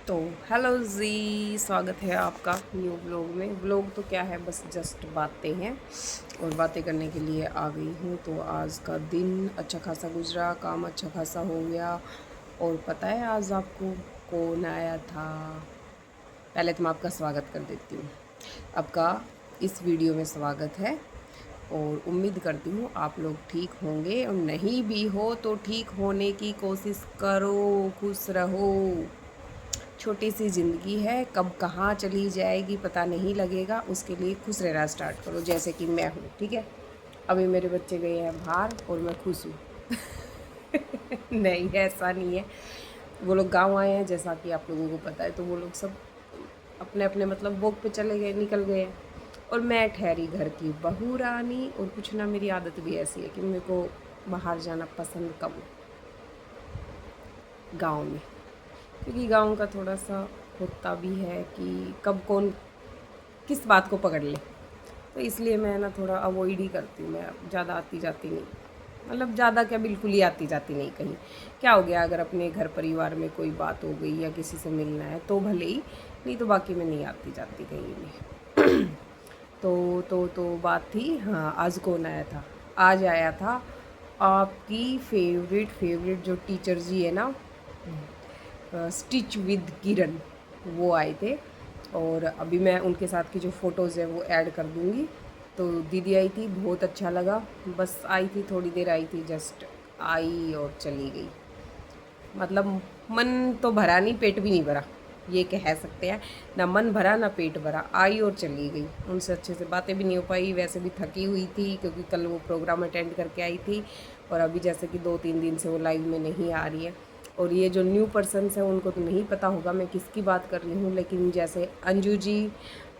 तो हेलो जी, स्वागत है आपका न्यू व्लॉग में। व्लॉग तो क्या है, बस जस्ट बातें हैं और बातें करने के लिए आ गई हूँ। तो आज का दिन अच्छा खासा गुजरा, काम अच्छा खासा हो गया। और पता है आज आपको कौन आया था? पहले तो मैं आपका स्वागत कर देती हूँ। आपका इस वीडियो में स्वागत है और उम्मीद करती हूँ आप लोग ठीक होंगे, और नहीं भी हो तो ठीक होने की कोशिश करो। खुश रहो। छोटी सी ज़िंदगी है, कब कहाँ चली जाएगी पता नहीं लगेगा। उसके लिए खुश रहना स्टार्ट करो, जैसे कि मैं हूँ। ठीक है, अभी मेरे बच्चे गए हैं बाहर और मैं खुश हूँ। नहीं, ऐसा नहीं है। वो लोग गांव आए हैं, जैसा कि आप लोगों को पता है। तो वो लोग सब अपने अपने मतलब वॉक पे चले गए, निकल गए हैं। और मैं ठहरी घर की बहू रानी। और कुछ ना, मेरी आदत भी ऐसी है कि मेरे को बाहर जाना पसंद कम गांव में, क्योंकि गांव का थोड़ा सा होता भी है कि कब कौन किस बात को पकड़ ले। तो इसलिए मैं ना थोड़ा अवॉइड ही करती हूँ। मैं ज़्यादा आती जाती नहीं, मतलब ज़्यादा क्या, बिल्कुल ही आती जाती नहीं कहीं। क्या हो गया, अगर अपने घर परिवार में कोई बात हो गई या किसी से मिलना है तो भले ही, नहीं तो बाकी मैं नहीं आती जाती कहीं भी। तो बात थी, हाँ, आज कौन आया था? आज आया था आपकी फेवरेट जो टीचर जी है ना, स्टिच विद किरण, वो आए थे। और अभी मैं उनके साथ की जो फ़ोटोज़ है वो ऐड कर दूँगी। तो दीदी आई थी, बहुत अच्छा लगा। बस आई थी, थोड़ी देर आई थी, जस्ट आई और चली गई। मतलब मन तो भरा नहीं, पेट भी नहीं भरा, ये कह सकते हैं। ना मन भरा ना पेट भरा, आई और चली गई। उनसे अच्छे से बातें भी नहीं हो पाई। वैसे भी थकी हुई थी, क्योंकि कल वो प्रोग्राम अटेंड करके आई थी। और अभी जैसे कि 2-3 दिन से वो लाइव में नहीं आ रही है। और ये जो न्यू पर्सन्स हैं उनको तो नहीं पता होगा मैं किसकी बात कर रही हूँ, लेकिन जैसे अंजू जी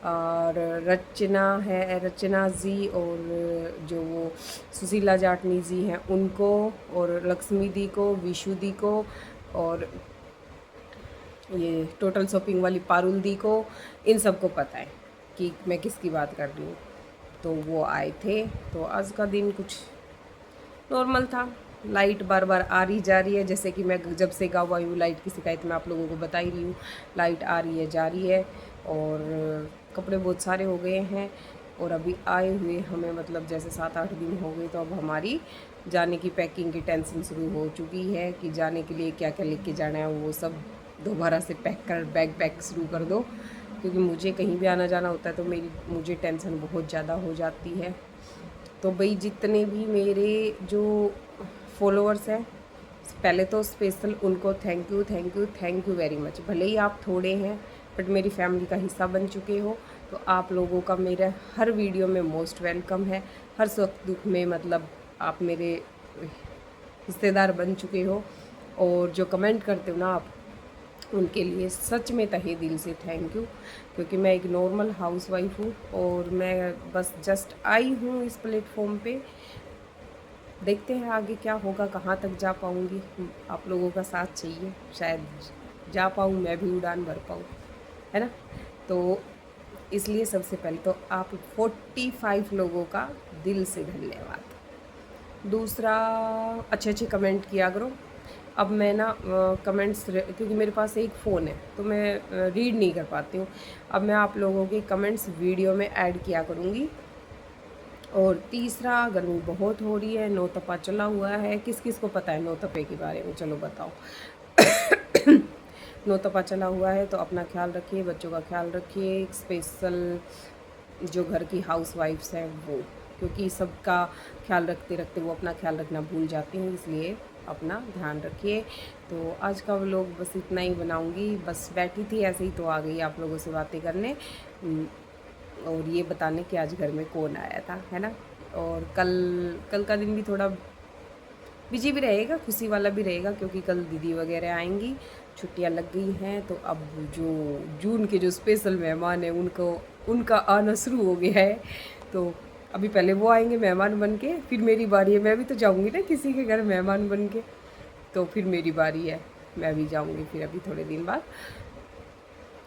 और रचना है, रचना जी, और जो वो सुशीला जाटनी जी हैं उनको, और लक्ष्मी दी को, विशु दी को, और ये टोटल शॉपिंग वाली पारुल दी को, इन सबको पता है कि मैं किसकी बात कर रही हूँ। तो वो आए थे। तो आज का दिन कुछ नॉर्मल था। लाइट बार बार आ रही जा रही है, जैसे कि मैं जब से गाँव आई हूँ लाइट की शिकायत मैं आप लोगों को बता ही रही हूँ। लाइट आ रही है, जा रही है। और कपड़े बहुत सारे हो गए हैं। और अभी आए हुए हमें मतलब जैसे 7-8 दिन हो गए। तो अब हमारी जाने की पैकिंग की टेंशन शुरू हो चुकी है कि जाने के लिए क्या क्या लेके जाना है, वो सब दोबारा से पैक कर, बैग पैक शुरू कर दो। क्योंकि मुझे कहीं भी आना जाना होता है तो मुझे टेंशन बहुत ज़्यादा हो जाती है। तो भाई, जितने भी मेरे जो फॉलोअर्स हैं, पहले तो स्पेशल उनको thank you, thank you, thank you very much. भले ही आप थोड़े हैं, बट मेरी फैमिली का हिस्सा बन चुके हो। तो आप लोगों का मेरे हर वीडियो में मोस्ट वेलकम है। हर सुख दुख में मतलब आप मेरे हिस्सेदार बन चुके हो। और जो कमेंट करते हो ना आप, उनके लिए सच में तहे दिल से थैंक यू। क्योंकि मैं एक नॉर्मल हाउसवाइफ हूँ और मैं बस जस्ट आई हूँ इस प्लेटफॉर्म पे। देखते हैं आगे क्या होगा, कहाँ तक जा पाऊँगी। आप लोगों का साथ चाहिए, शायद जा पाऊँ, मैं भी उड़ान भर पाऊँ, है ना। तो इसलिए सबसे पहले तो आप 45 लोगों का दिल से धन्यवाद। दूसरा, अच्छे अच्छे कमेंट किया करो। अब मैं ना कमेंट्स, क्योंकि मेरे पास एक फ़ोन है तो मैं रीड नहीं कर पाती हूँ। अब मैं आप लोगों के कमेंट्स वीडियो में ऐड किया करूँगी। और तीसरा, गर्मी बहुत हो रही है, नौतपा चला हुआ है। किस किस को पता है नौतपे के बारे में, चलो बताओ। नौतपा चला हुआ है तो अपना ख्याल रखिए, बच्चों का ख्याल रखिए। स्पेशल जो घर की हाउस वाइफ्स हैं वो, क्योंकि सबका ख्याल रखते रखते वो अपना ख्याल रखना भूल जाती हैं, इसलिए अपना ध्यान रखिए। तो आज का व्लॉग बस इतना ही बनाऊंगी। बस बैठी थी ऐसे ही तो आ गई आप लोगों से बातें करने, और ये बताने कि आज घर में कौन आया था, है ना। और कल कल का दिन भी थोड़ा बिजी भी रहेगा, खुशी वाला भी रहेगा, क्योंकि कल दीदी वगैरह आएंगी, छुट्टियां लग गई हैं। तो अब जो जून के जो स्पेशल मेहमान हैं उनका आना शुरू हो गया है। तो अभी पहले वो आएंगे मेहमान बन के, फिर मेरी बारी है। मैं भी तो जाऊंगी ना किसी के घर मेहमान बन के, तो फिर मेरी बारी है, मैं भी जाऊंगी फिर अभी थोड़े दिन बाद।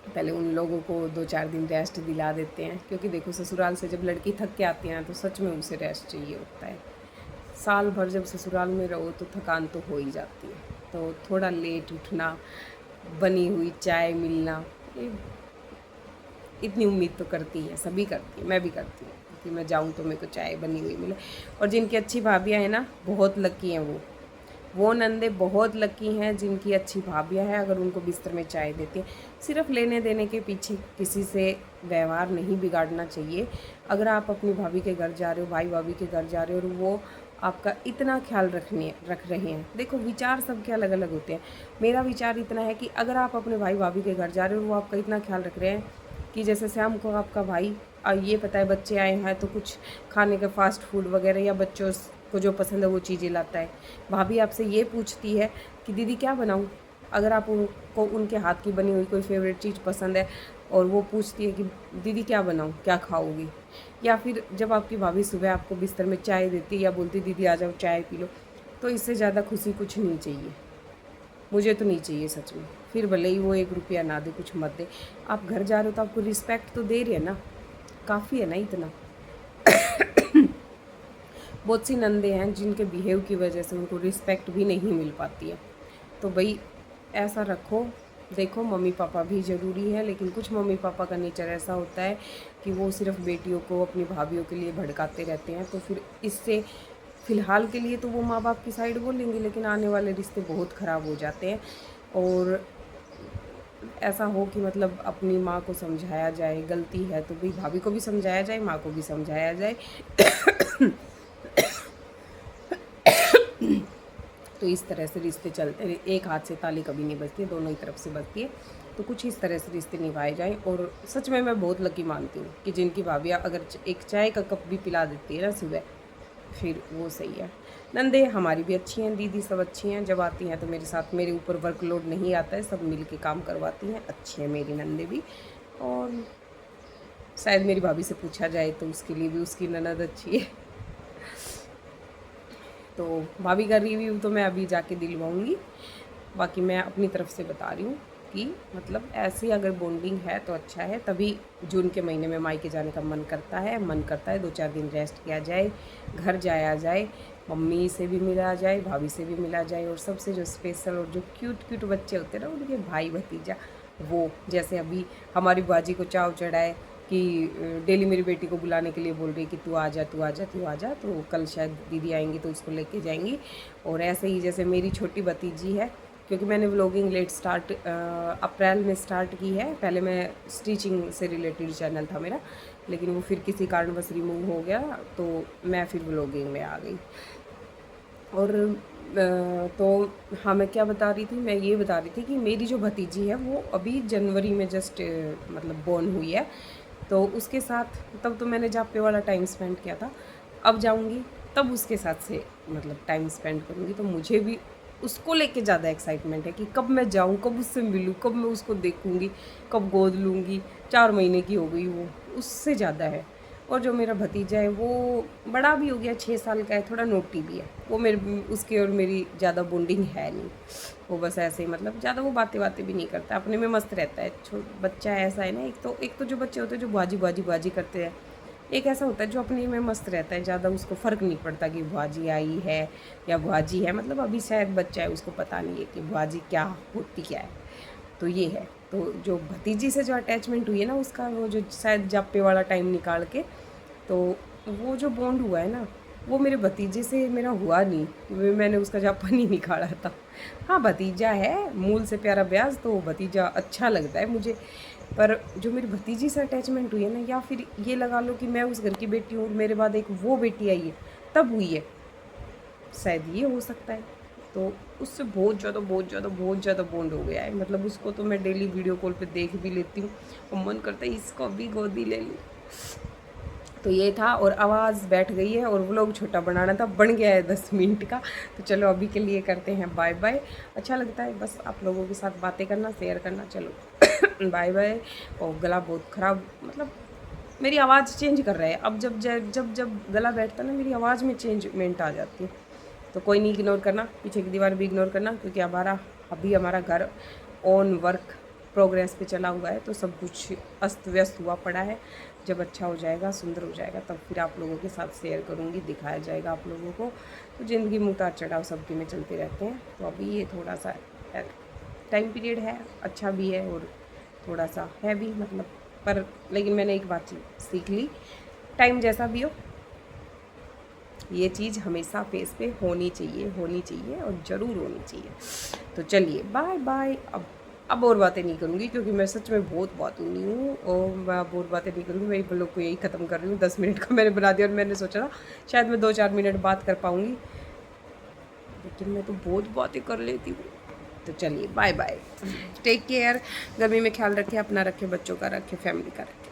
पहले उन लोगों को 2-4 दिन रेस्ट दिला देते हैं, क्योंकि देखो ससुराल से जब लड़की थक के आती है ना तो सच में उसे रेस्ट चाहिए होता है। साल भर जब ससुराल में रहो तो थकान तो हो ही जाती है। तो थोड़ा लेट उठना, बनी हुई चाय मिलना, ये इतनी उम्मीद तो करती है, सभी करती है, मैं भी करती हूँ कि मैं जाऊँ तो मेरे को चाय बनी हुई मिले। और जिनकी अच्छी भाभियाँ हैं ना, बहुत लकी हैं वो नंदे बहुत लकी हैं जिनकी अच्छी भाभियाँ हैं, अगर उनको बिस्तर में चाय देती हैं। सिर्फ लेने देने के पीछे किसी से व्यवहार नहीं बिगाड़ना चाहिए। अगर आप अपनी भाभी के घर जा रहे हो, भाई भाभी के घर जा रहे हो और वो आपका इतना ख्याल रख रहे हैं, देखो विचार सबके अलग अलग होते हैं। मेरा विचार इतना है कि अगर आप अपने भाई भाभी के घर जा रहे हो और वो आपका इतना ख्याल रख रहे हैं कि जैसे शाम को आपका भाई ये पता है बच्चे आए हैं तो कुछ खाने का फास्ट फूड वगैरह या बच्चों को जो पसंद है वो चीज़ें लाता है, भाभी आपसे ये पूछती है कि दीदी क्या बनाऊँ। अगर आप उनको उनके हाथ की बनी हुई कोई फेवरेट चीज़ पसंद है और वो पूछती है कि दीदी क्या बनाऊँ, क्या खाओगी। या फिर जब आपकी भाभी सुबह आपको बिस्तर में चाय देती है या बोलती दीदी आ जाओ चाय पी लो, तो इससे ज़्यादा खुशी कुछ नहीं चाहिए, मुझे तो नहीं चाहिए सच में। फिर भले ही वो 1 रुपया ना दे, कुछ मत दे, आप घर जा रहे हो तो आपको रिस्पेक्ट तो दे रहे हैं ना, काफ़ी है ना इतना। बहुत सी नंदे हैं जिनके बिहेव की वजह से उनको रिस्पेक्ट भी नहीं मिल पाती है। तो भाई ऐसा रखो, देखो मम्मी पापा भी ज़रूरी है, लेकिन कुछ मम्मी पापा का नेचर ऐसा होता है कि वो सिर्फ बेटियों को अपनी भाभीयों के लिए भड़काते रहते हैं। तो फिर इससे फ़िलहाल के लिए तो वो माँ बाप की साइड बोलेंगे, लेकिन आने वाले रिश्ते बहुत ख़राब हो जाते हैं। और ऐसा हो कि मतलब अपनी माँ को समझाया जाए, गलती है तो भाई भाभी को भी समझाया जाए, माँ को भी समझाया जाए। तो इस तरह से रिश्ते चलते हैं, एक हाथ से ताली कभी नहीं बजती, दोनों ही तरफ से बजती है। तो कुछ इस तरह से रिश्ते निभाए जाएं। और सच में मैं बहुत लकी मानती हूँ कि जिनकी भाभियाँ अगर एक चाय का कप भी पिला देती है ना सुबह, फिर वो सही है। नंदे हमारी भी अच्छी हैं, दीदी सब अच्छी हैं, जब आती हैं तो मेरे साथ, मेरे ऊपर वर्कलोड नहीं आता है, सब मिल के काम करवाती हैं, अच्छी हैं मेरी नंदे भी। और शायद मेरी भाभी से पूछा जाए तो उसके लिए भी उसकी ननद अच्छी है। तो भाभी का रिव्यू तो मैं अभी जाके दिलवाऊँगी, बाकी मैं अपनी तरफ से बता रही हूँ कि मतलब ऐसी अगर बॉन्डिंग है तो अच्छा है। तभी जून के महीने में मायके जाने का मन करता है, 2-4 दिन रेस्ट किया जाए, घर जाया जाए, मम्मी से भी मिला जाए, भाभी से भी मिला जाए, और सबसे जो स्पेशल और जो क्यूट क्यूट बच्चे होते हैं ना, उनके भाई भतीजा, वो जैसे अभी हमारी बाजी को चाव चढ़ा है कि डेली मेरी बेटी को बुलाने के लिए बोल रही है कि तू आ जा तू आ जा तू आ जा, तो कल शायद दीदी आएंगी तो उसको लेके जाएंगी। और ऐसे ही जैसे मेरी छोटी भतीजी है, क्योंकि मैंने व्लॉगिंग लेट स्टार्ट अप्रैल में स्टार्ट की है, पहले मैं स्टिचिंग से रिलेटेड चैनल था मेरा, लेकिन वो फिर किसी कारणवश रिमूव हो गया, तो मैं फिर व्लॉगिंग में आ गई। और तो हाँ, मैं क्या बता रही थी, मैं ये बता रही थी कि मेरी जो भतीजी है वो अभी जनवरी में जस्ट मतलब बॉर्न हुई है, तो उसके साथ तब तो मैंने जापे वाला टाइम स्पेंड किया था, अब जाऊंगी तब उसके साथ से मतलब टाइम स्पेंड करूंगी। तो मुझे भी उसको लेके ज़्यादा एक्साइटमेंट है कि कब मैं जाऊँ, कब उससे मिलूँ, कब मैं उसको देखूँगी, कब गोद लूँगी। 4 महीने की हो गई वो, उससे ज़्यादा है। और जो मेरा भतीजा है वो बड़ा भी हो गया, 6 साल का है, थोड़ा नोटी भी है वो। मेरे उसकी और मेरी ज़्यादा बॉन्डिंग है नहीं, वो बस ऐसे ही मतलब ज़्यादा वो बातें भी नहीं करता, अपने में मस्त रहता है। बच्चा ऐसा है ना, एक तो जो बच्चे होते हैं जो बाजी करते हैं, एक ऐसा होता है जो अपने में मस्त रहता है, ज़्यादा उसको फ़र्क नहीं पड़ता कि बुआजी आई है या बुआजी है, मतलब अभी शायद बच्चा है उसको पता नहीं है कि बुआजी क्या होती क्या है। तो ये है। तो जो भतीजी से जो अटैचमेंट हुई है ना उसका, वो जो शायद जापे वाला टाइम निकाल के, तो वो जो बॉन्ड हुआ है ना, वो मेरे भतीजे से मेरा हुआ नहीं, मैंने उसका जापा नहीं निकाला था। हाँ भतीजा है, मूल से प्यारा ब्याज, तो भतीजा अच्छा लगता है मुझे। पर जो मेरी भतीजी से अटैचमेंट हुई है ना, या फिर ये लगा लो कि मैं उस घर की बेटी हूँ, मेरे बाद एक वो बेटी आई है, तब हुई है, शायद ये हो सकता है। तो उससे बहुत ज़्यादा बॉन्ड हो गया है, मतलब उसको तो मैं डेली वीडियो कॉल पे देख भी लेती हूँ और मन करता है इसको अभी गोदी ले लूँ। तो ये था, और आवाज़ बैठ गई है और व्लॉग छोटा बनाना था, बन गया है 10 मिनट का। तो चलो अभी के लिए करते हैं बाय बाय। अच्छा लगता है बस आप लोगों के साथ बातें करना, शेयर करना। चलो बाय बाय। और गला बहुत ख़राब, मतलब मेरी आवाज़ चेंज कर रहा है अब, जब गला बैठता ना मेरी आवाज़ में चेंजमेंट आ जाती है। तो कोई नहीं, इग्नोर करना, पीछे की दीवार भी इग्नोर करना, क्योंकि हमारा घर ऑन वर्क प्रोग्रेस पे चला हुआ है, तो सब कुछ अस्त व्यस्त हुआ पड़ा है। जब अच्छा हो जाएगा, सुंदर हो जाएगा, तब फिर आप लोगों के साथ शेयर करूँगी, दिखाया जाएगा आप लोगों को। तो ज़िंदगी में उतार चढ़ाव सबके में चलते रहते हैं, तो अभी ये थोड़ा सा टाइम पीरियड है, अच्छा भी है और थोड़ा सा है भी मतलब, पर लेकिन मैंने एक बात सीख ली, टाइम जैसा भी हो ये चीज़ हमेशा फेस पे होनी चाहिए और ज़रूर होनी चाहिए। तो चलिए बाय बाय। अब और बातें नहीं करूँगी क्योंकि मैं सच में बहुत बात हुई हूँ और मैं अब और बातें नहीं करूँगी। मैं एक ब्लॉग को यही ख़त्म कर रही हूँ। 10 मिनट का मैंने बना दिया और मैंने सोचा था शायद मैं 2-4 मिनट बात कर पाऊँगी, लेकिन मैं तो बहुत बातें कर लेती हूँ। तो चलिए बाय बाय, टेक केयर, गर्मी में ख्याल रखें अपना, रखें बच्चों का, रखें फैमिली का, रखें।